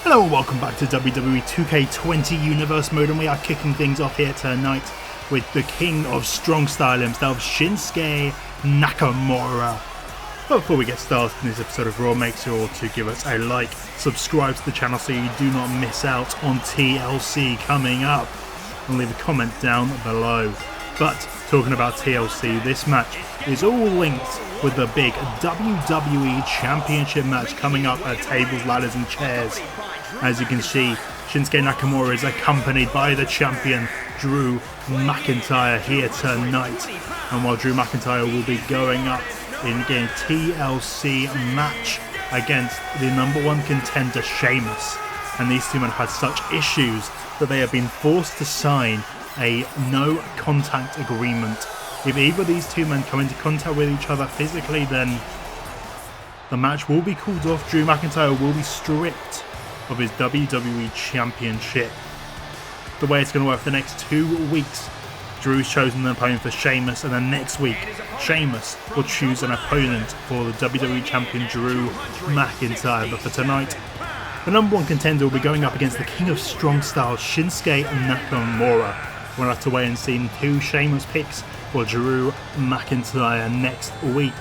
Hello and welcome back to WWE 2K20 Universe Mode, and we are kicking things off here tonight with the king of strong style himself, Shinsuke Nakamura. But before we get started in this episode of Raw, make sure to give us a like, subscribe to the channel so you do not miss out on TLC coming up, and leave a comment down below. But talking about TLC, this match is all linked with the big WWE Championship match coming up at tables, ladders and chairs. As you can see, Shinsuke Nakamura is accompanied by the champion Drew McIntyre here tonight. And while Drew McIntyre will be going up in a TLC match against the #1 contender Sheamus. And these two men had such issues that they have been forced to sign a no contact agreement. If either of these two men come into contact with each other physically, then the match will be called off. Drew McIntyre will be stripped of his WWE Championship. The way it's going to work for the next 2 weeks, Drew's chosen an opponent for Sheamus, and then next week, Sheamus will choose an opponent for the WWE Champion Drew McIntyre. But for tonight, the #1 contender will be going up against the King of Strong Style, Shinsuke Nakamura. We'll have to wait and see 2 Sheamus picks for Drew McIntyre next week.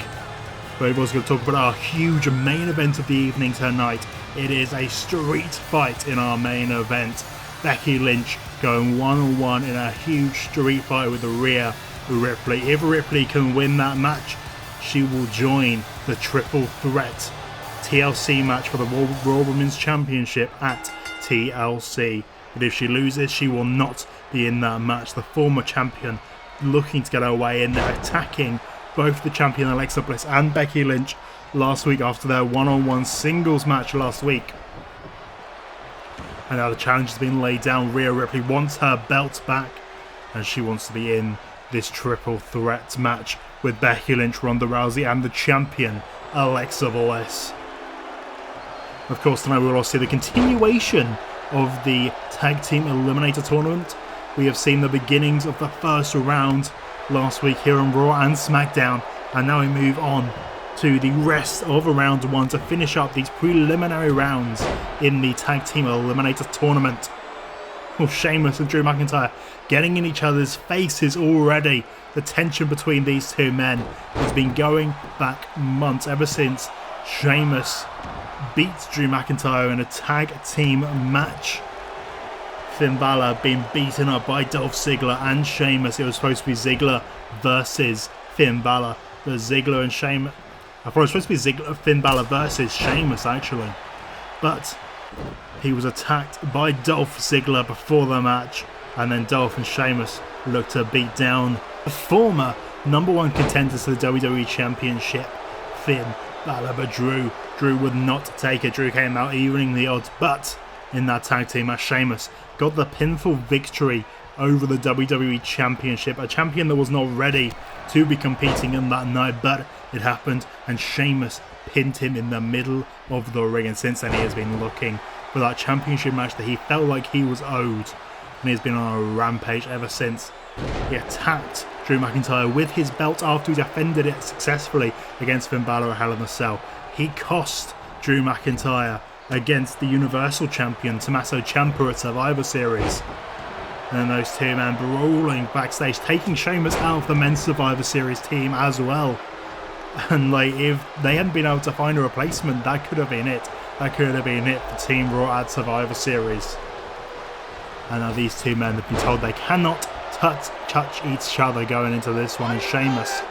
But we're also going to talk about our huge main event of the evening tonight. It is a street fight in our main event. Becky Lynch going one-on-one in a huge street fight with Rhea Ripley. If Ripley can win that match, she will join the triple threat TLC match for the Raw Women's Championship at TLC. But if she loses, she will not be in that match. The former champion looking to get her way in there, attacking both the champion Alexa Bliss and Becky Lynch last week after their one-on-one singles match last week. And now the challenge has been laid down. Rhea Ripley wants her belt back, and she wants to be in this triple threat match with Becky Lynch, Ronda Rousey and the champion Alexa Bliss. Of course, tonight we will also see the continuation of the Tag Team Eliminator Tournament. We have seen the beginnings of the first round last week here on Raw and SmackDown, and now we move on to the rest of round 1 to finish up these preliminary rounds in the Tag Team Eliminator Tournament. Well, Sheamus and Drew McIntyre getting in each other's faces already. The tension between these two men has been going back months, ever since Sheamus beats Drew McIntyre in a tag team match. Finn Balor being beaten up by Dolph Ziggler and Sheamus. It was supposed to be Ziggler versus Finn Balor, but Ziggler and Sheamus... I thought it was supposed to be Finn Balor versus Sheamus actually, but he was attacked by Dolph Ziggler before the match, and then Dolph and Sheamus looked to beat down the former #1 contenders to the WWE Championship, Finn Balor. But Drew would not take it. Drew came out evening the odds, but in that tag team match, Sheamus got the pinfall victory over the WWE Championship, a champion that was not ready to be competing in that night, but it happened, and Sheamus pinned him in the middle of the ring. And since then, he has been looking for that championship match that he felt like he was owed, and he's been on a rampage ever since. He attacked Drew McIntyre with his belt after he defended it successfully against Finn Balor at Hell in a Cell. He cost Drew McIntyre against the Universal Champion Tommaso Ciampa at Survivor Series. And then those two men brawling backstage, taking Sheamus out of the men's Survivor Series team as well. And if they hadn't been able to find a replacement, that could have been it. That could have been it for Team Raw at Survivor Series. And now these two men have been told they cannot touch each other going into this one. And Sheamus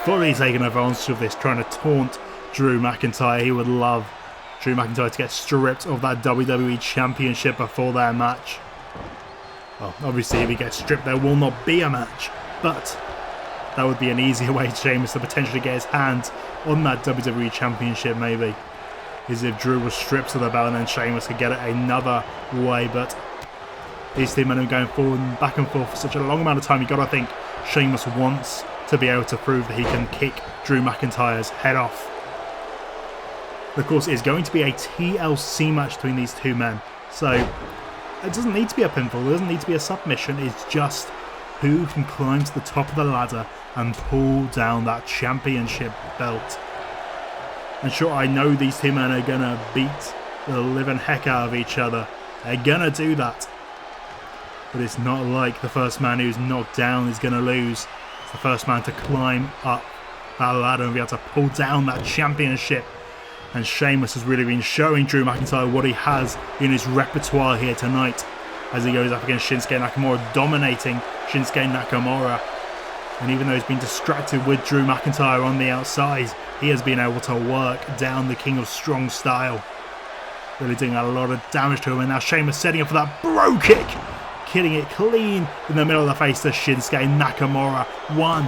fully taking advantage of this, trying to taunt Drew McIntyre. He would love Drew McIntyre to get stripped of that WWE Championship before their match. Well, obviously if he gets stripped, there will not be a match, but that would be an easier way for Sheamus to potentially get his hands on that WWE Championship, maybe, is if Drew was stripped of the belt and then Sheamus could get it another way. But these two men are going forward and back and forth for such a long amount of time. You got to think Sheamus wants to be able to prove that he can kick Drew McIntyre's head off. Of course, it is going to be a TLC match between these two men, so it doesn't need to be a pinfall, it doesn't need to be a submission, it's just who can climb to the top of the ladder and pull down that championship belt. And sure, I know these two men are going to beat the living heck out of each other. They're gonna do that. But it's not like the first man who's knocked down is gonna lose. It's the first man to climb up that ladder and be able to pull down that championship. And Sheamus has really been showing Drew McIntyre what he has in his repertoire here tonight, as he goes up against Shinsuke Nakamura, dominating Shinsuke Nakamura. And even though he's been distracted with Drew McIntyre on the outside, he has been able to work down the King of Strong Style, really doing a lot of damage to him. And now Sheamus setting up for that bro kick, killing it clean in the middle of the face to Shinsuke Nakamura. 1,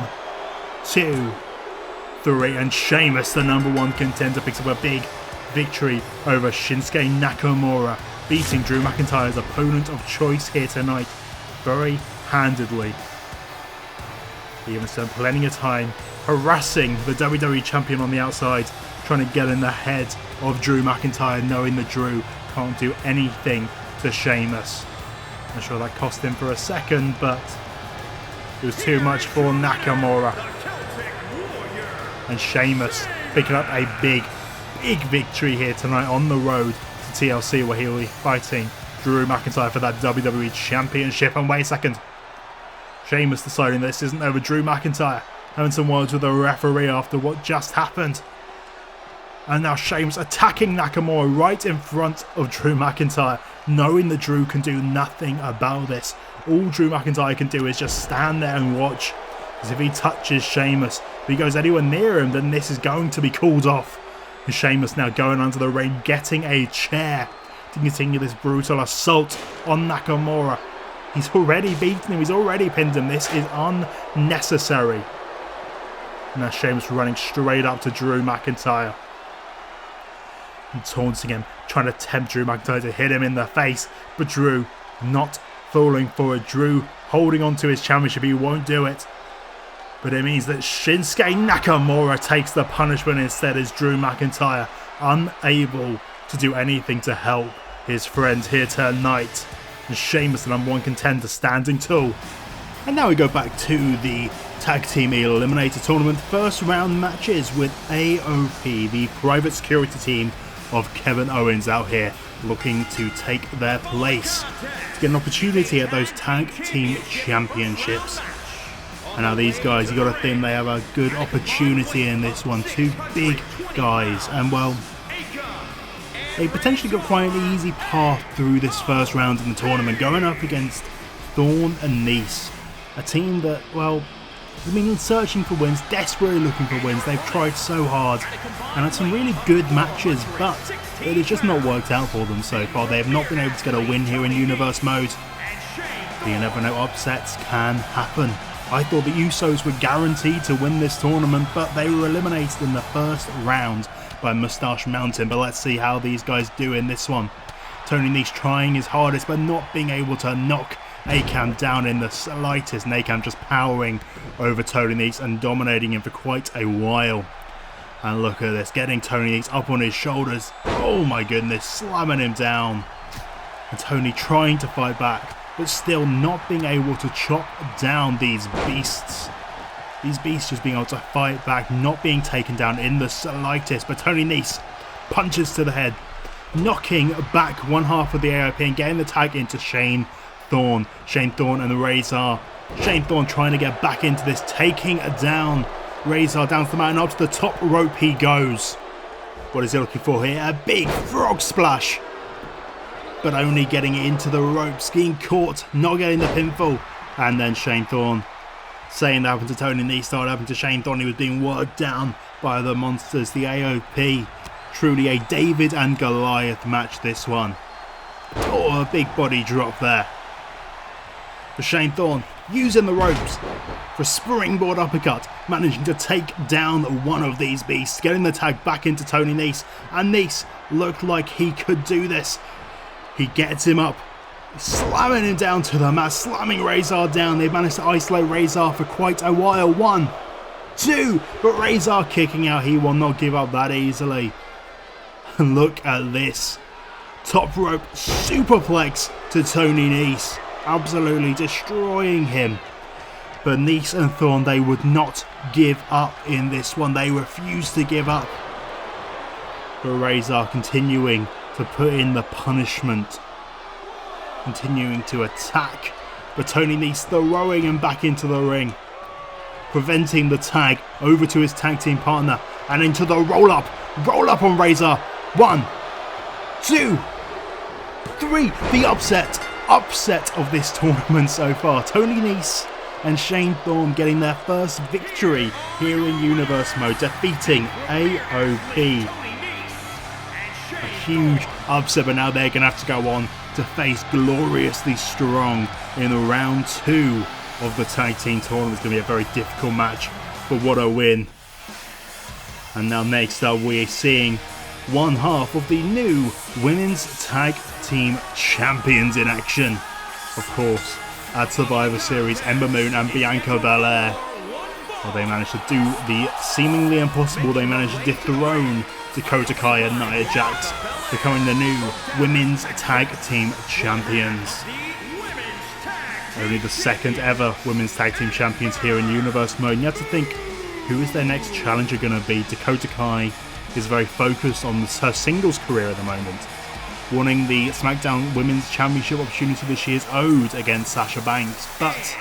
2, 3, and Sheamus, the #1 contender, picks up a big victory over Shinsuke Nakamura, beating Drew McIntyre's opponent of choice here tonight very handedly. He even spent plenty of time harassing the WWE Champion on the outside, trying to get in the head of Drew McIntyre, knowing that Drew can't do anything to Sheamus. I'm sure that cost him for a second, but it was too much for Nakamura. And Sheamus picking up a big victory here tonight on the road to TLC, where he'll be fighting Drew McIntyre for that WWE Championship. And wait a second, Sheamus deciding this isn't over. Drew McIntyre having some words with the referee after what just happened. And now Sheamus attacking Nakamura right in front of Drew McIntyre, knowing that Drew can do nothing about this. All Drew McIntyre can do is just stand there and watch, as if he touches Sheamus, if he goes anywhere near him, then this is going to be called off. And Sheamus now going under the ring, getting a chair to continue this brutal assault on Nakamura. He's already beaten him, he's already pinned him. This is unnecessary. And now Sheamus running straight up to Drew McIntyre and taunting him, trying to tempt Drew McIntyre to hit him in the face. But Drew not falling for it. Drew holding on to his championship, he won't do it. But it means that Shinsuke Nakamura takes the punishment instead, as Drew McIntyre unable to do anything to help his friend here tonight. And Sheamus, the #1 contender, standing tall. And now we go back to the Tag Team Eliminator Tournament first round matches with AOP, the private security team of Kevin Owens, out here looking to take their place to get an opportunity at those Tag Team Championships. And now these guys, you got to think they have a good opportunity in this one. Two big guys, and well, they potentially got quite an easy path through this first round in the tournament, going up against Thorne and Nese, a team that, well, has been searching for wins, desperately looking for wins. They've tried so hard and had some really good matches, but it has just not worked out for them so far. They have not been able to get a win here in Universe Mode. But you never know, upsets can happen. I thought the Usos were guaranteed to win this tournament, but they were eliminated in the first round by Mustache Mountain. But let's see how these guys do in this one. Tony Nese trying his hardest, but not being able to knock Akam down in the slightest. And Akam just powering over Tony Nese and dominating him for quite a while. And look at this, getting Tony Nese up on his shoulders. Oh my goodness, slamming him down. And Tony trying to fight back, but still not being able to chop down these beasts. These beasts just being able to fight back, not being taken down in the slightest. But Tony Nese punches to the head, knocking back one half of the AOP and getting the tag into Shane Thorne. Shane Thorne and the Razor. Shane Thorne trying to get back into this, taking down Razor down to the mat, and up to the top rope he goes. What is he looking for here? A big frog splash, but only getting it into the ropes, getting caught, not getting the pinfall. And then Shane Thorne saying that happened to Tony Nese, started happening to Shane Thorne. He was being worked down by the monsters, the AOP. Truly a David and Goliath match, this one. Oh, a big body drop there. For Shane Thorne, using the ropes for a springboard uppercut, managing to take down one of these beasts, getting the tag back into Tony Nese. And Nese looked like he could do this. He gets him up, slamming him down to the mat, slamming Razor down. They've managed to isolate Razor for quite a while. 1, 2, but Razor kicking out. He will not give up that easily. And look at this. Top rope superplex to Tony Nese, absolutely destroying him. But Nese and Thorne, they would not give up in this one. They refused to give up. But Razor continuing to put in the punishment. Continuing to attack, but Tony Nese throwing him back into the ring. Preventing the tag over to his tag team partner and into the roll up on Razor. 1, 2, 3. The upset of this tournament so far. Tony Nese and Shane Thorne getting their first victory here in Universe Mode, defeating AOP. A huge upset, but now they're going to have to go on to face Gloriously Strong in round 2 of the tag team tournament. It's going to be a very difficult match, but what a win. And now next up we're seeing one half of the new Women's Tag Team Champions in action. Of course, at Survivor Series, Ember Moon and Bianca Belair. Well, they managed to do the seemingly impossible. They managed to dethrone Dakota Kai and Nia Jax, becoming the new Women's Tag Team Champions. Only the second ever Women's Tag Team Champions here in Universe Mode. And you have to think, who is their next challenger going to be? Dakota Kai is very focused on her singles career at the moment, wanting the SmackDown Women's Championship opportunity that she is owed against Sasha Banks. But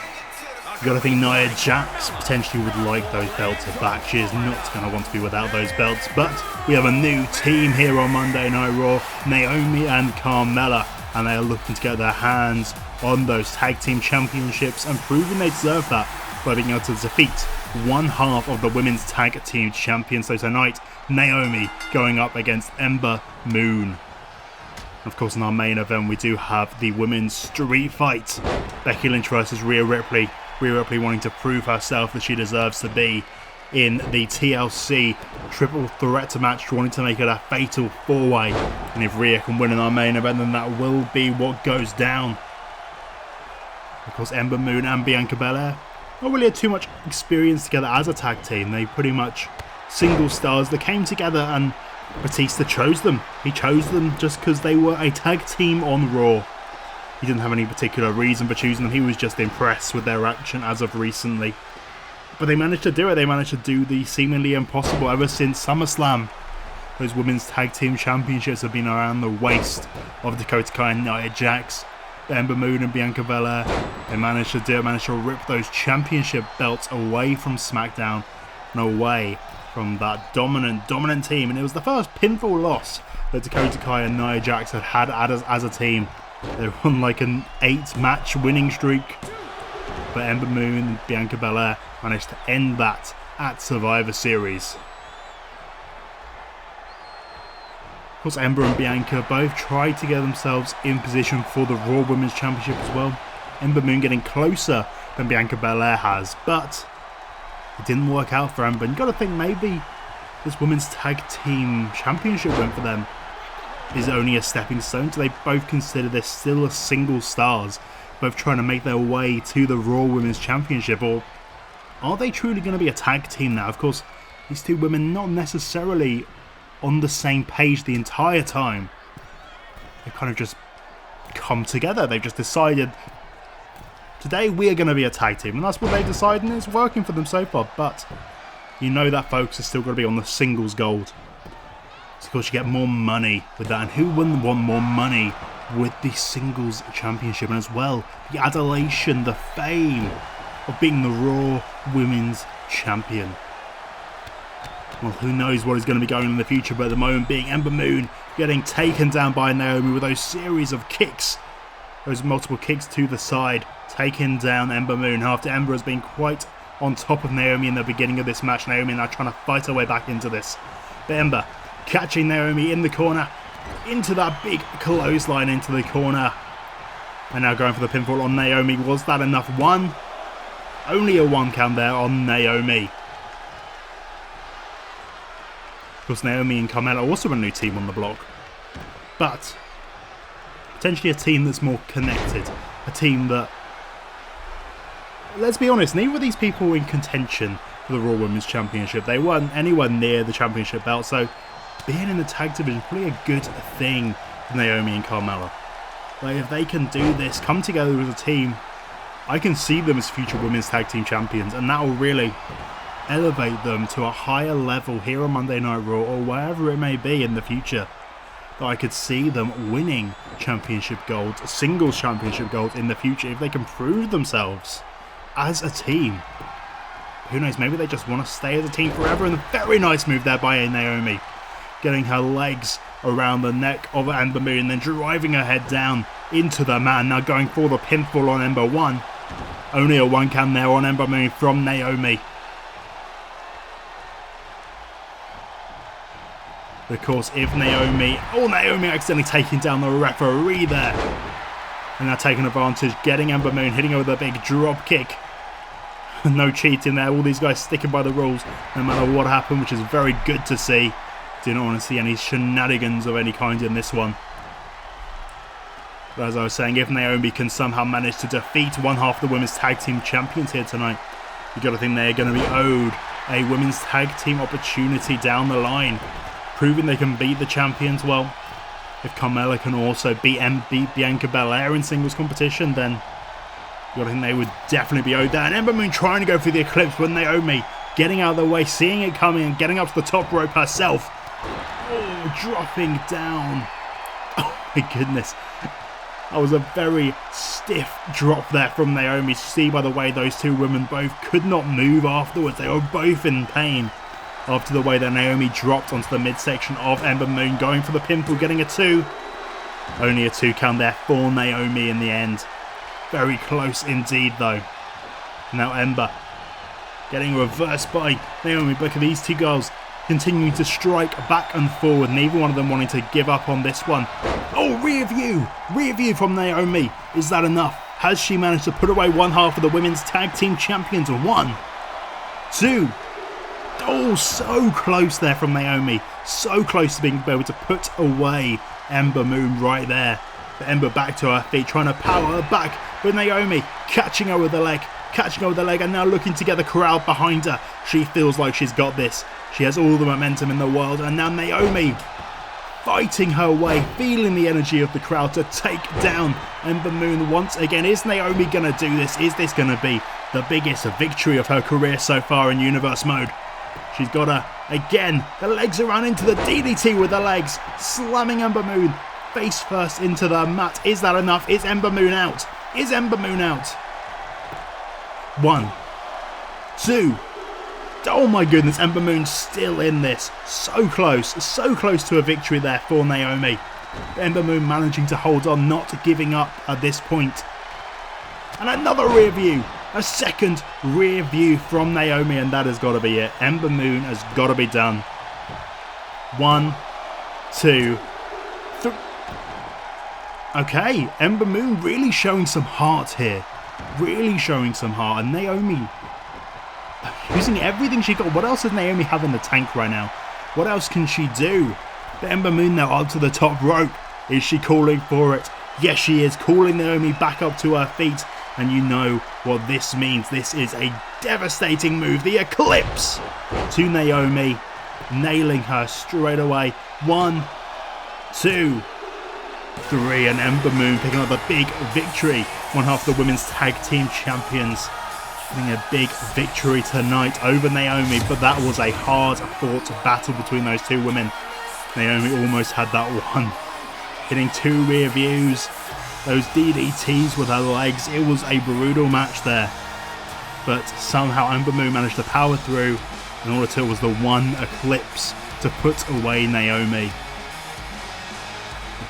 you got to think Nia Jax potentially would like those belts back. She is not going to want to be without those belts. But we have a new team here on Monday Night Raw, Naomi and Carmella, and they are looking to get their hands on those tag team championships and proving they deserve that by being able to defeat one half of the women's tag team champions. So tonight, Naomi going up against Ember Moon. Of course, in our main event, we do have the women's street fight. Becky Lynch versus Rhea Ripley. Rhea Ripley wanting to prove herself that she deserves to be in the TLC triple threat match, wanting to make it a fatal 4-way. And if Rhea can win in our main event, then that will be what goes down. Of course, Ember Moon and Bianca Belair not really had too much experience together as a tag team. They pretty much single stars that came together, and Batista chose them. He chose them just because they were a tag team on Raw. He didn't have any particular reason for choosing them. He was just impressed with their action as of recently. But they managed to do it. They managed to do the seemingly impossible ever since SummerSlam. Those women's tag team championships have been around the waist of Dakota Kai and Nia Jax. Ember Moon and Bianca Belair, they managed to do it, managed to rip those championship belts away from SmackDown and away from that dominant team. And it was the first pinfall loss that Dakota Kai and Nia Jax had as a team. They won like an 8-match winning streak, but Ember Moon and Bianca Belair managed to end that at Survivor Series. Of course, Ember and Bianca both tried to get themselves in position for the Raw Women's Championship as well. Ember Moon getting closer than Bianca Belair has, but it didn't work out for Ember. And you got to think maybe this Women's Tag Team Championship win for them is only a stepping stone. Do they both consider they're still a single stars, both trying to make their way to the Raw Women's Championship, or are they truly going to be a tag team now? Of course, these two women not necessarily on the same page the entire time. They've kind of just come together. They've just decided, today we are going to be a tag team, and that's what they've decided, and it's working for them so far. But you know that focus is still going to be on the singles gold. So of course you get more money with that, and who wouldn't want more money with the singles championship, and as well the adulation, the fame of being the Raw Women's Champion. Well, who knows what is going to be going on in the future, but at the moment being Ember Moon getting taken down by Naomi with those series of kicks, those multiple kicks to the side, taking down Ember Moon after Ember has been quite on top of Naomi in the beginning of this match. Naomi now trying to fight her way back into this. But Ember catching Naomi in the corner, into that big clothesline into the corner. And now going for the pinfall on Naomi. Was that enough? One. Only a 1 count there on Naomi. Of course, Naomi and Carmella also a new team on the block, but potentially a team that's more connected, a team that, let's be honest, neither of these people were in contention for the Raw Women's Championship. They weren't anywhere near the championship belt, so being in the tag division is probably a good thing for Naomi and Carmella. Like, if they can do this, come together as a team, I can see them as future Women's Tag Team Champions, and that will really elevate them to a higher level here on Monday Night Raw or wherever it may be in the future. that I could see them winning championship gold, singles championship gold in the future if they can prove themselves as a team. Who knows, maybe they just want to stay as a team forever. And a very nice move there by Naomi, getting her legs around the neck of Ember Moon and then driving her head down into the mat. Now going for the pinfall on Ember. Only a 1 count there on Ember Moon from Naomi. Of course, if Naomi accidentally taking down the referee there. And now taking advantage, getting Ember Moon, hitting her with a big drop kick. No cheating there, all these guys sticking by the rules no matter what happened, which is very good to see. Do not want to see any shenanigans of any kind in this one. But as I was saying, if Naomi can somehow manage to defeat one half of the women's tag team champions here tonight, you got to think they're going to be owed a women's tag team opportunity down the line, proving they can beat the champions. Well, if Carmella can also beat Bianca Belair in singles competition, then you got to think they would definitely be owed that. And Ember Moon trying to go for the Eclipse with Naomi getting out of the way, seeing it coming and getting up to the top rope herself. Oh, dropping down. Oh my goodness. That was a very stiff drop there from Naomi. See by the way those two women both could not move afterwards. They were both in pain after the way that Naomi dropped onto the midsection of Ember Moon, going for the pinfall, getting a 2. Only a 2 count there for Naomi in the end. Very close indeed though. Now Ember getting reversed by Naomi. Look at these two girls continuing to strike back and forward, neither one of them wanting to give up on this one. Oh, rear view from Naomi. Is that enough? Has she managed to put away one half of the women's tag team champions? 1, 2. Oh, so close there from Naomi. So close to being able to put away Ember Moon right there. But Ember back to her feet, trying to power her back, but Naomi catching her with the leg, and now looking to get the crowd behind her. She feels like she's got this. She has all the momentum in the world, and now Naomi fighting her way, feeling the energy of the crowd to take down Ember Moon once again. Is Naomi going to do this? Is this going to be the biggest victory of her career so far in Universe Mode? She's got her again. The legs around into the DDT with the legs, slamming Ember Moon face first into the mat. Is that enough? Is Ember Moon out? Is Ember Moon out? 1, 2. Oh my goodness, Ember Moon still in this. So close to a victory there for Naomi. Ember Moon managing to hold on, not giving up at this point. And another rear view. A second rear view from Naomi, and that has got to be it. Ember Moon has got to be done. 1, 2, 3. Okay, Ember Moon really showing some heart here. Really showing some heart. And Naomi using everything she got. What else does Naomi have in the tank right now? What else can she do? But Ember Moon now up to the top rope. Is she calling for it? Yes, she is, calling Naomi back up to her feet. And you know what this means. This is a devastating move. The Eclipse to Naomi, nailing her straight away. 1, 2, 3, and Ember Moon picking up a big victory. One half of the women's tag team champions. Getting a big victory tonight over Naomi, but that was a hard-fought battle between those two women. Naomi almost had that one. Hitting 2 rear views, those DDTs with her legs. It was a brutal match there. But somehow Ember Moon managed to power through in order to, it was the one Eclipse to put away Naomi.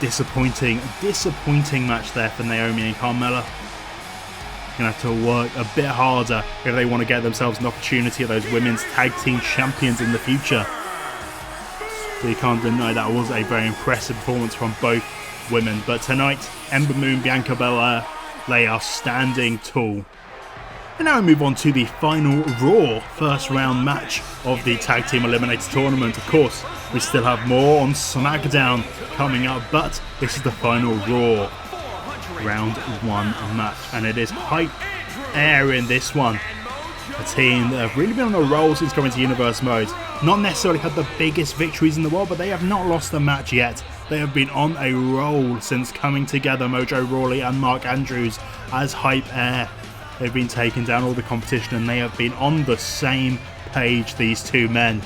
Disappointing match there for Naomi and Carmella. Gonna have to work a bit harder if they want to get themselves an opportunity at those women's tag team champions in the future. So you can't deny that was a very impressive performance from both women. But tonight, Ember Moon, Bianca Belair, they are standing tall. And now we move on to the final Raw first round match of the Tag Team Eliminator Tournament. Of course, we still have more on SmackDown coming up, but this is the final Raw round 1 match, and it is Hype Air in this one. A team that have really been on a roll since coming to Universe Mode. Not necessarily had the biggest victories in the world, but they have not lost a match yet. They have been on a roll since coming together, Mojo Rawley and Mark Andrews as Hype Air. They've been taking down all the competition, and they have been on the same page, these two men.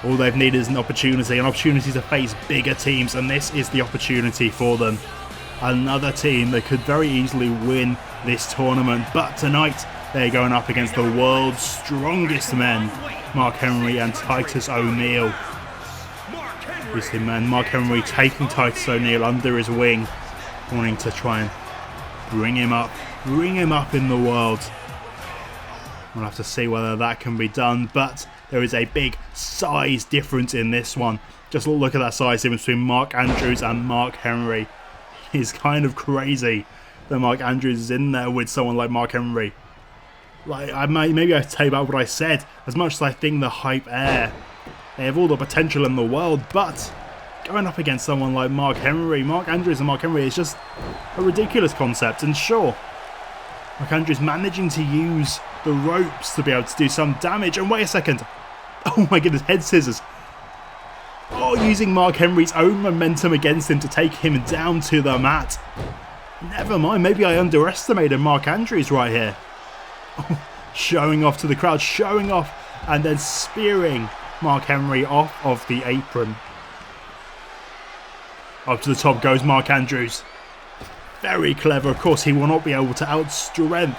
All they've needed is an opportunity to face bigger teams, and this is the opportunity for them. Another team that could very easily win this tournament, but tonight they're going up against the world's strongest men, Mark Henry and Titus O'Neil. These two men, Mark Henry taking Titus O'Neil under his wing, wanting to try and bring him up in the world. We'll have to see whether that can be done, but there is a big size difference in this one. Just look at that size difference between Mark Andrews and Mark Henry. It's kind of crazy that Mark Andrews is in there with someone like Mark Henry. Like, maybe I take back what I said. As much as I think the Hype Air, they have all the potential in the world, but going up against someone like Mark Andrews and Mark Henry is just a ridiculous concept. And sure, Mark Andrews managing to use the ropes to be able to do some damage. And wait a second. Oh my goodness, head scissors. Oh, using Mark Henry's own momentum against him to take him down to the mat. Never mind, maybe I underestimated Mark Andrews right here. Oh, showing off to the crowd, showing off, and then spearing Mark Henry off of the apron. Up to the top goes Mark Andrews. Very clever. Of course, he will not be able to outstrength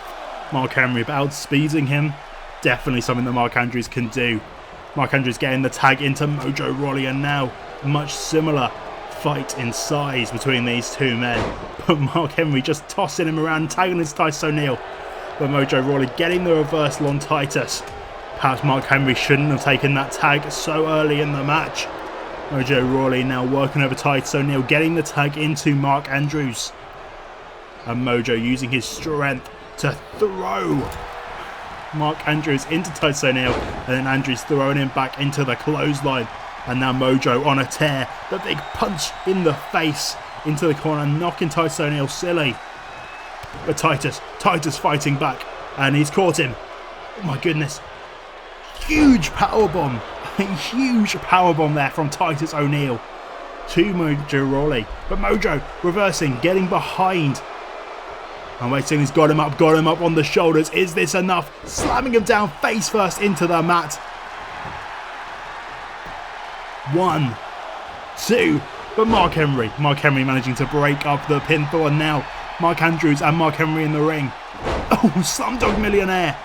Mark Henry, but outspeeding him, definitely something that Mark Andrews can do. Mark Andrews getting the tag into Mojo Rawley, and now much similar fight in size between these two men. But Mark Henry just tossing him around, tagging his Titus O'Neil. But Mojo Rawley getting the reversal on Titus. Perhaps Mark Henry shouldn't have taken that tag so early in the match. Mojo Rawley now working over Titus O'Neil, getting the tag into Mark Andrews. And Mojo using his strength to throw Mark Andrews into Titus O'Neil, and then Andrews throwing him back into the clothesline. And now Mojo on a tear. The big punch in the face into the corner, knocking Titus O'Neil silly. But Titus fighting back, and he's caught him. Oh my goodness. Huge powerbomb. A huge powerbomb there from Titus O'Neil to Mojo Rawley. But Mojo reversing, getting behind. And waiting, he's got him up on the shoulders. Is this enough? Slamming him down face first into the mat. 1, 2, but Mark Henry managing to break up the pinfall, and now Mark Andrews and Mark Henry in the ring. Oh, Slumdog Millionaire.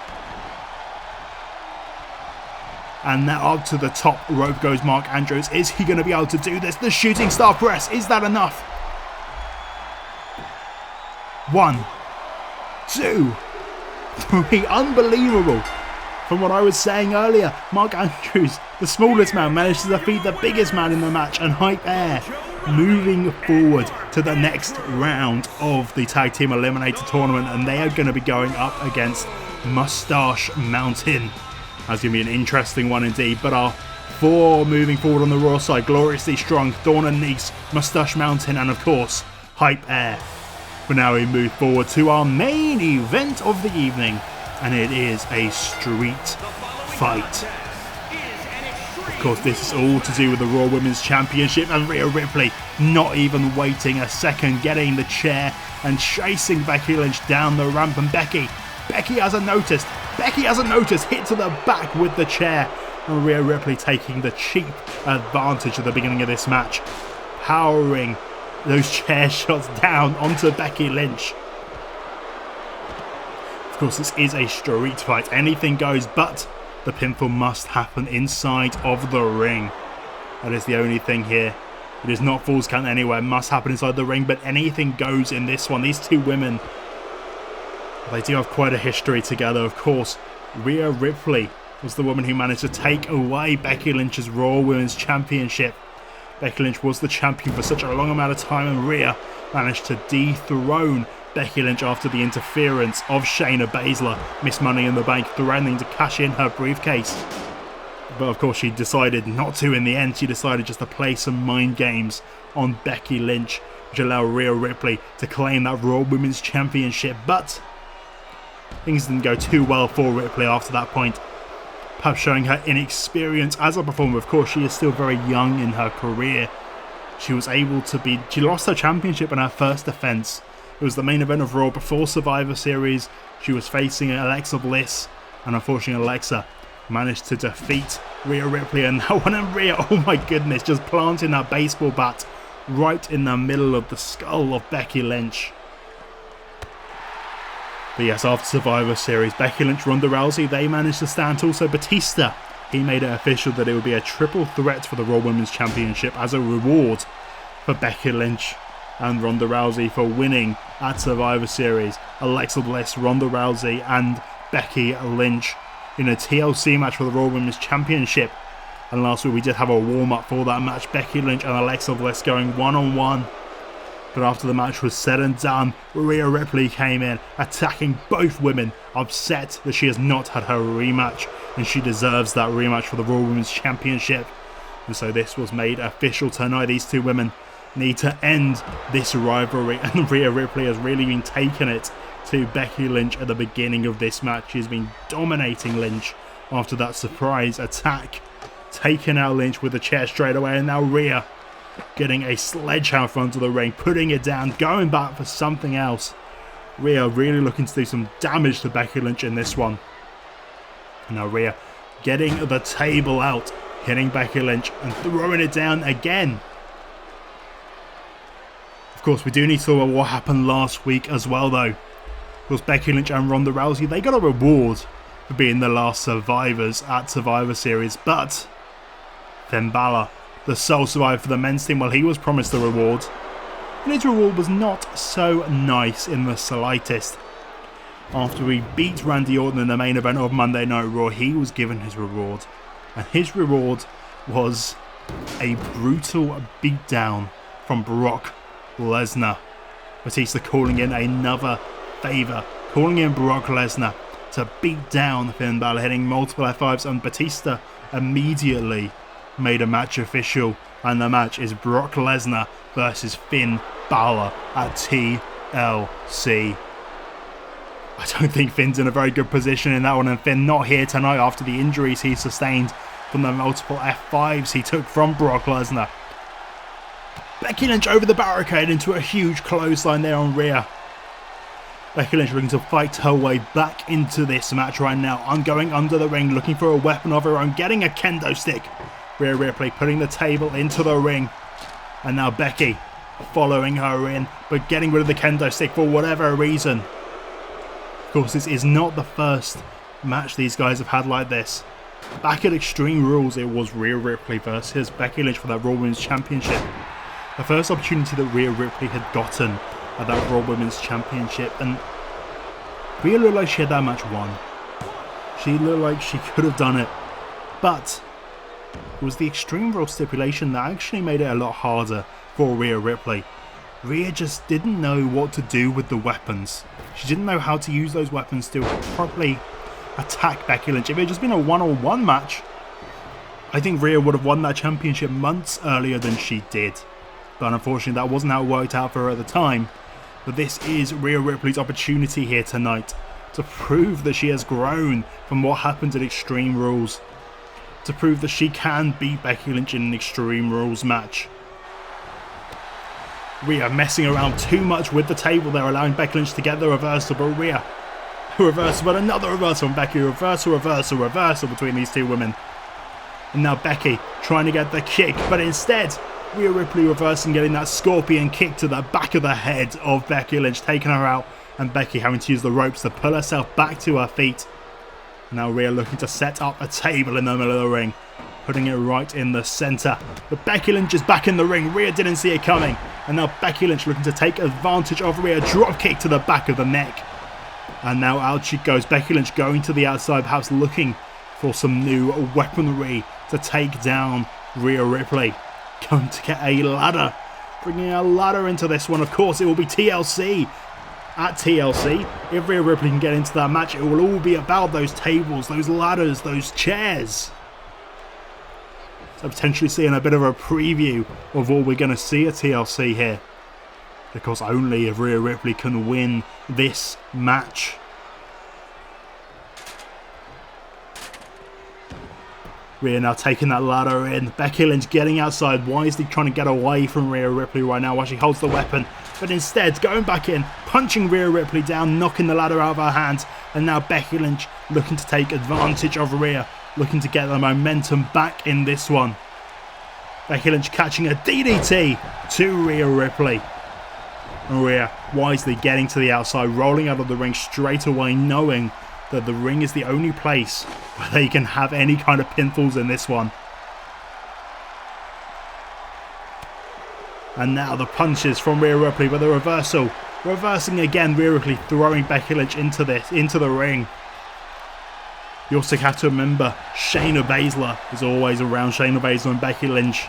And now up to the top rope goes Mark Andrews. Is he going to be able to do this? The shooting star press, is that enough? 1, 2, 3, unbelievable. From what I was saying earlier, Mark Andrews, the smallest man, managed to defeat the biggest man in the match, and Hype Air moving forward to the next round of the Tag Team Eliminator Tournament, and they are going to be going up against Mustache Mountain. That's going to be an interesting one indeed, but our four moving forward on the Raw side, Gloriously Strong, Thorne and Nese, Mustache Mountain, and of course, Hype Air. But now we move forward to our main event of the evening, and it is a street fight. Of course, this is all to do with the Raw Women's Championship, and Rhea Ripley not even waiting a second, getting the chair and chasing Becky Lynch down the ramp. And Becky hasn't noticed, hit to the back with the chair, and Rhea Ripley taking the cheap advantage at the beginning of this match, powering those chair shots down onto Becky Lynch. Of course, this is a street fight. Anything goes, but the pinfall must happen inside of the ring. That is the only thing here. It is not Falls Count Anywhere. It must happen inside the ring, but anything goes in this one. These two women, they do have quite a history together. Of course, Rhea Ripley was the woman who managed to take away Becky Lynch's Raw Women's Championship. Becky Lynch was the champion for such a long amount of time, and Rhea managed to dethrone Becky Lynch after the interference of Shayna Baszler, Miss Money in the Bank, threatening to cash in her briefcase. But of course she decided not to in the end. She decided just to play some mind games on Becky Lynch, which allowed Rhea Ripley to claim that Raw Women's Championship. But things didn't go too well for Ripley after that point, perhaps showing her inexperience as a performer. Of course, she is still very young in her career. She lost her championship in her first defense. It was the main event of Raw before Survivor Series. She was facing Alexa Bliss, and unfortunately Alexa managed to defeat Rhea Ripley and that one, and Rhea, oh my goodness, just planting that baseball bat right in the middle of the skull of Becky Lynch. But yes, after Survivor Series, Becky Lynch, Ronda Rousey, they managed to stand. Also Batista, he made it official that it would be a triple threat for the Raw Women's Championship as a reward for Becky Lynch and Ronda Rousey for winning at Survivor Series. Alexa Bliss, Ronda Rousey and Becky Lynch in a TLC match for the Raw Women's Championship. And last week we did have a warm-up for that match, Becky Lynch and Alexa Bliss going one-on-one. But after the match was said and done, Rhea Ripley came in, attacking both women, upset that she has not had her rematch, and she deserves that rematch for the Raw Women's Championship. And so this was made official tonight. These two women need to end this rivalry, and Rhea Ripley has really been taking it to Becky Lynch at the beginning of this match. She's been dominating Lynch after that surprise attack, taking out Lynch with a chair straight away, and now Rhea getting a sledgehammer front of the ring, putting it down, going back for something else. Rhea really looking to do some damage to Becky Lynch in this one. And now Rhea getting the table out, hitting Becky Lynch and throwing it down again. Of course, we do need to talk about what happened last week as well though. Because Becky Lynch and Ronda Rousey, they got a reward for being the last survivors at Survivor Series, but Finn Balor, the sole survivor for the men's team, well, he was promised a reward, and his reward was not so nice in the slightest. After he beat Randy Orton in the main event of Monday Night Raw, he was given his reward, and his reward was a brutal beatdown from Brock Lesnar. Batista calling in another favour, calling in Brock Lesnar to beat down Finn Balor, hitting multiple F5s, and Batista immediately made a match official, and the match is Brock Lesnar versus Finn Balor at TLC. I don't think Finn's in a very good position in that one, and Finn not here tonight after the injuries he sustained from the multiple F5s he took from Brock Lesnar. Becky Lynch over the barricade into a huge clothesline there on Rhea. Becky Lynch looking to fight her way back into this match right now. I'm going under the ring, looking for a weapon of her own, getting a kendo stick. Rhea Ripley putting the table into the ring. And now Becky following her in, but getting rid of the kendo stick for whatever reason. Of course, this is not the first match these guys have had like this. Back at Extreme Rules, it was Rhea Ripley versus Becky Lynch for that Raw Women's Championship. The first opportunity that Rhea Ripley had gotten at that Raw Women's Championship, and Rhea looked like she had that match won. She looked like she could have done it, but it was the Extreme Rules stipulation that actually made it a lot harder for Rhea Ripley. Rhea just didn't know what to do with the weapons. She didn't know how to use those weapons to properly attack Becky Lynch. If it had just been a one-on-one match, I think Rhea would have won that championship months earlier than she did. But unfortunately that wasn't how it worked out for her at the time. But this is Rhea Ripley's opportunity here tonight to prove that she has grown from what happened at Extreme Rules. To prove that she can beat Becky Lynch in an Extreme Rules match. Rhea messing around too much with the table there, allowing Becky Lynch to get the reversal, but Rhea, reversal, but another reversal from Becky, reversal between these two women. And now Becky trying to get the kick, but instead Rhea Ripley reversing, getting that scorpion kick to the back of the head of Becky Lynch, taking her out, and Becky having to use the ropes to pull herself back to her feet. Now Rhea looking to set up a table in the middle of the ring, putting it right in the centre. But Becky Lynch is back in the ring. Rhea didn't see it coming. And now Becky Lynch looking to take advantage of Rhea. Drop kick to the back of the neck. And now out she goes. Becky Lynch going to the outside, perhaps looking for some new weaponry to take down Rhea Ripley. Going to get a ladder. Bringing a ladder into this one. Of course, it will be TLC. At TLC, if Rhea Ripley can get into that match, it will all be about those tables, those ladders, those chairs. So potentially seeing a bit of a preview of what we're going to see at TLC here. Because only if Rhea Ripley can win this match. Rhea now taking that ladder in. Becky Lynch getting outside, wisely trying to get away from Rhea Ripley right now while she holds the weapon. But instead, going back in, punching Rhea Ripley down, knocking the ladder out of her hands. And now Becky Lynch looking to take advantage of Rhea. looking to get the momentum back in this one. Becky Lynch catching a DDT to Rhea Ripley. And Rhea wisely getting to the outside, rolling out of the ring straight away, knowing that the ring is the only place where they can have any kind of pinfalls in this one. And now the punches from Rhea Ripley with a reversal. Reversing again, Rhea Ripley throwing Becky Lynch into the ring. You also have to remember, Shayna Baszler is always around. Shayna Baszler and Becky Lynch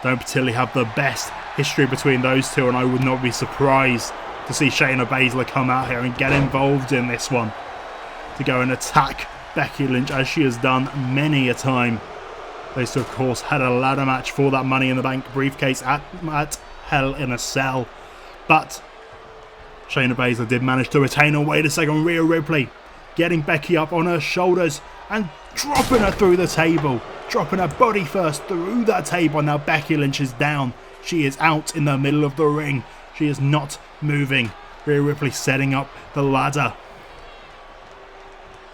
don't particularly have the best history between those two, and I would not be surprised to see Shayna Baszler come out here and get involved in this one, to go and attack Becky Lynch as she has done many a time. They still, of course, had a ladder match for that Money in the Bank briefcase at Hell in a Cell, but Shayna Baszler did manage to retain her. Wait a second, Rhea Ripley getting Becky up on her shoulders and dropping her through the table. Dropping her body first through that table. Now Becky Lynch is down. She is out in the middle of the ring. She is not moving. Rhea Ripley setting up the ladder.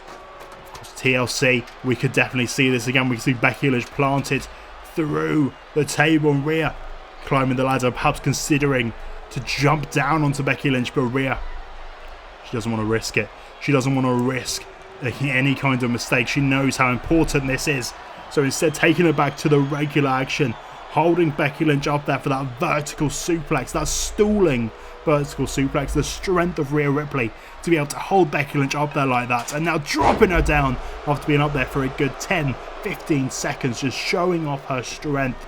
Of course, TLC, we could definitely see this again. We can see Becky Lynch planted through the table. And Rhea climbing the ladder, perhaps considering to jump down onto Becky Lynch. But Rhea, she doesn't want to risk it. She doesn't want to risk any kind of mistake. She knows how important this is. So instead, taking her back to the regular action, holding Becky Lynch up there for that vertical suplex, that stalling vertical suplex, the strength of Rhea Ripley to be able to hold Becky Lynch up there like that, and now dropping her down after being up there for a good 10-15 seconds, just showing off her strength.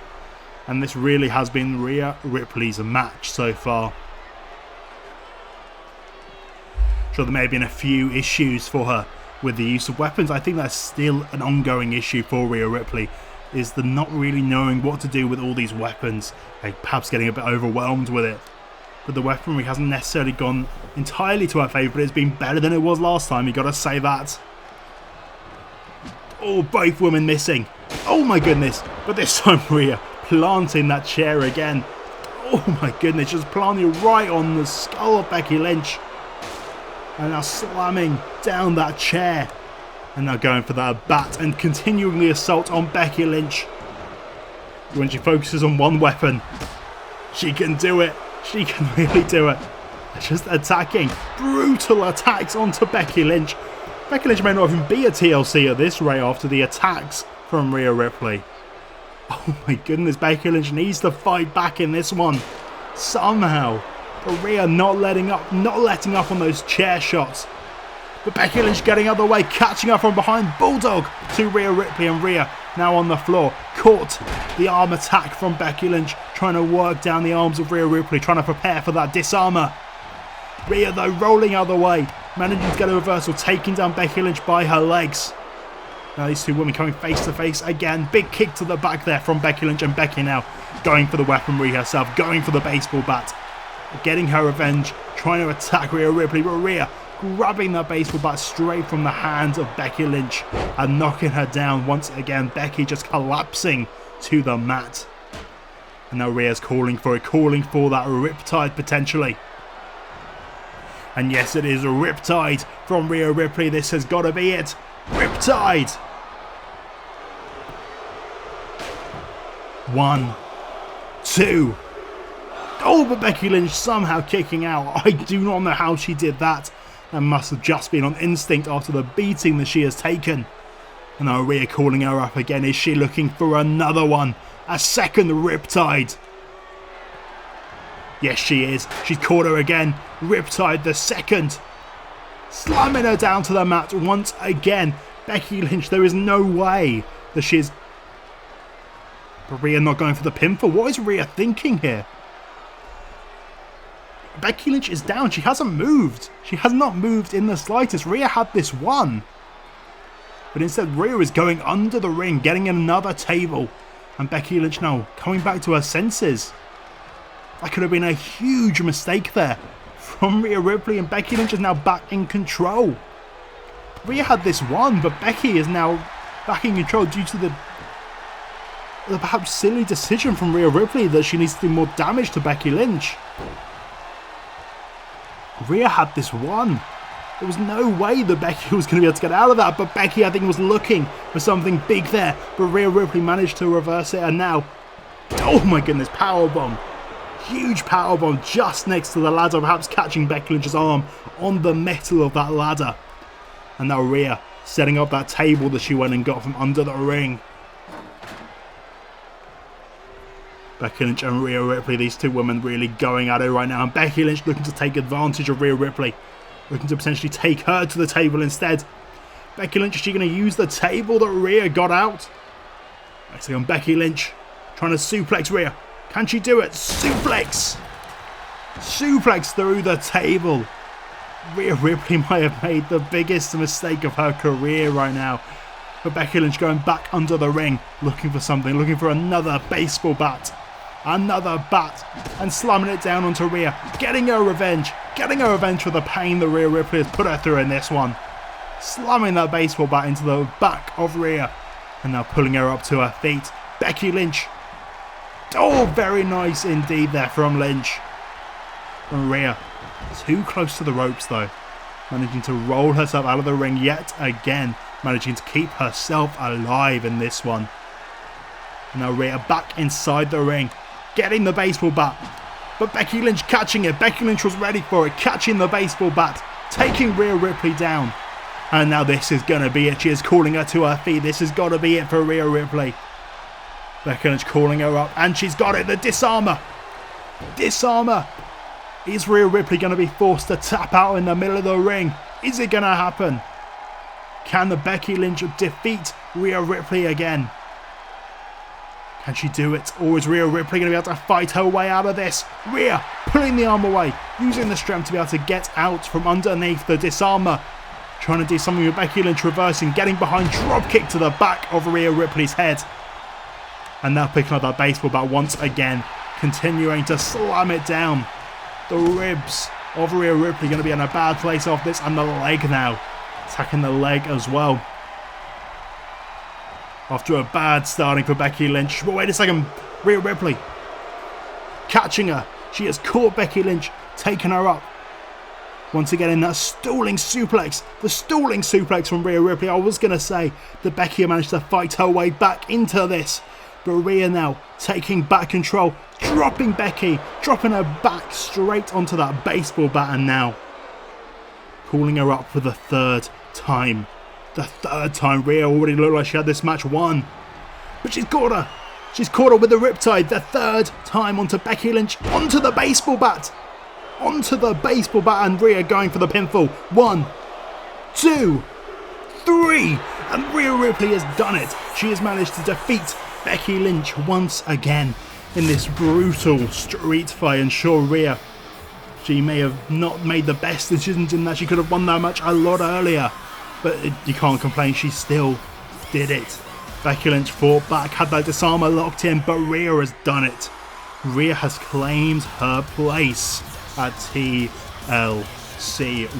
And this really has been Rhea Ripley's match so far. Sure, there may have been a few issues for her with the use of weapons. I think that's still an ongoing issue for Rhea Ripley, is the not really knowing what to do with all these weapons, like perhaps getting a bit overwhelmed with it. But the weaponry hasn't necessarily gone entirely to her favour, but it's been better than it was last time, you gotta say that. Oh, both women missing. Oh my goodness, but this time Rhea planting that chair again. Oh my goodness, just planting right on the skull of Becky Lynch. And now slamming down that chair. And now going for that bat and continuing the assault on Becky Lynch. When she focuses on one weapon, she can do it. She can really do it. Just attacking. Brutal attacks onto Becky Lynch. Becky Lynch may not even be a TLC at this rate after the attacks from Rhea Ripley. Oh my goodness, Becky Lynch needs to fight back in this one. Somehow. But Rhea not letting up on those chair shots. But Becky Lynch getting out of the way, catching her from behind. Bulldog to Rhea Ripley, and Rhea now on the floor. Caught the arm attack from Becky Lynch, trying to work down the arms of Rhea Ripley, trying to prepare for that disarmer. Rhea though rolling out of the way, managing to get a reversal, taking down Becky Lynch by her legs. Now these two women coming face to face again. Big kick to the back there from Becky Lynch, and Becky now going for the weaponry herself, going for the baseball bat. Getting her revenge, trying to attack Rhea Ripley, but Rhea grabbing that baseball bat straight from the hands of Becky Lynch and knocking her down once again. Becky just collapsing to the mat. And now Rhea's calling for that Riptide potentially. And yes, it is a Riptide from Rhea Ripley. This has got to be it. Riptide! 1, 2. Oh, but Becky Lynch somehow kicking out. I do not know how she did that. That must have just been on instinct after the beating that she has taken. And now Rhea calling her up again. Is she looking for another one? A second Riptide? Yes, she is. She's caught her again. Riptide the second. Slamming her down to the mat once again. Becky Lynch, there is no way that she is... But Rhea not going for the pinfall. What is Rhea thinking here? Becky Lynch is down. She hasn't moved. She has not moved in the slightest. Rhea had this won. But instead, Rhea is going under the ring, getting another table. And Becky Lynch now coming back to her senses. That could have been a huge mistake there from Rhea Ripley, and Becky Lynch is now back in control. Rhea had this won, but Becky is now back in control due to the perhaps silly decision from Rhea Ripley that she needs to do more damage to Becky Lynch. Rhea had this won. There was no way that Becky was going to be able to get out of that, but Becky, I think, was looking for something big there, but Rhea Ripley managed to reverse it, and now, oh my goodness, powerbomb. Huge powerbomb just next to the ladder, perhaps catching Becky Lynch's arm on the metal of that ladder. And now Rhea setting up that table that she went and got from under the ring. Becky Lynch and Rhea Ripley, these two women really going at it right now, and Becky Lynch looking to take advantage of Rhea Ripley. Looking to potentially take her to the table instead. Becky Lynch, is she going to use the table that Rhea got out? Next on Becky Lynch, trying to suplex Rhea. Can she do it? Suplex! Suplex through the table. Rhea Ripley might have made the biggest mistake of her career right now. But Becky Lynch going back under the ring, looking for something, looking for another baseball bat. Another bat, and slamming it down onto Rhea, getting her revenge for the pain that Rhea Ripley has put her through in this one. Slamming that baseball bat into the back of Rhea, and now pulling her up to her feet. Becky Lynch. Oh, very nice indeed there from Lynch. And Rhea, too close to the ropes though, managing to roll herself out of the ring yet again, managing to keep herself alive in this one. And now Rhea back inside the ring, getting the baseball bat, but Becky Lynch catching it. Becky Lynch was ready for it, catching the baseball bat, taking Rhea Ripley down. And now this is going to be it. She is calling her to her feet. This has got to be it for Rhea Ripley. Becky Lynch calling her up, and she's got it. The disarmer. Disarmer. Is Rhea Ripley going to be forced to tap out in the middle of the ring? Is it going to happen? Can the Becky Lynch defeat Rhea Ripley again? Can she do it? Or is Rhea Ripley going to be able to fight her way out of this? Rhea pulling the arm away, using the strength to be able to get out from underneath the disarmer. Trying to do something with Becky Lynch, reversing, getting behind, dropkick to the back of Rhea Ripley's head. And now picking up that baseball bat once again, continuing to slam it down. The ribs of Rhea Ripley going to be in a bad place off this, and the leg now. Attacking the leg as well. After a bad starting for Becky Lynch. But wait a second, Rhea Ripley catching her. She has caught Becky Lynch, taken her up. Once again in that stalling suplex. The stalling suplex from Rhea Ripley. I was going to say that Becky managed to fight her way back into this. But Rhea now taking back control. Dropping Becky. Dropping her back straight onto that baseball bat. And now calling her up for the third time. The third time. Rhea already looked like she had this match won. But she's caught her. She's caught her with the riptide. The third time onto Becky Lynch. Onto the baseball bat. Onto the baseball bat. And Rhea going for the pinfall. 1, 2, 3. And Rhea Ripley has done it. She has managed to defeat Becky Lynch once again in this brutal street fight. And sure, Rhea, she may have not made the best decisions in that. She could have won that match a lot earlier. But you can't complain, she still did it. Becky Lynch fought back, had that disarmer locked in, but Rhea has done it. Rhea has claimed her place at TLC.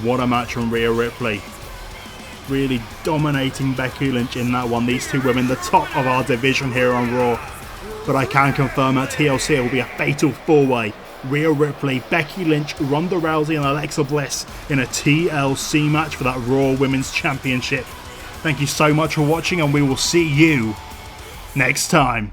What a match from Rhea Ripley. Really dominating Becky Lynch in that one. These two women, the top of our division here on Raw. But I can confirm at TLC it will be a fatal four-way. Rhea Ripley, Becky Lynch, Ronda Rousey and Alexa Bliss in a TLC match for that Raw Women's Championship. Thank you so much for watching, and we will see you next time.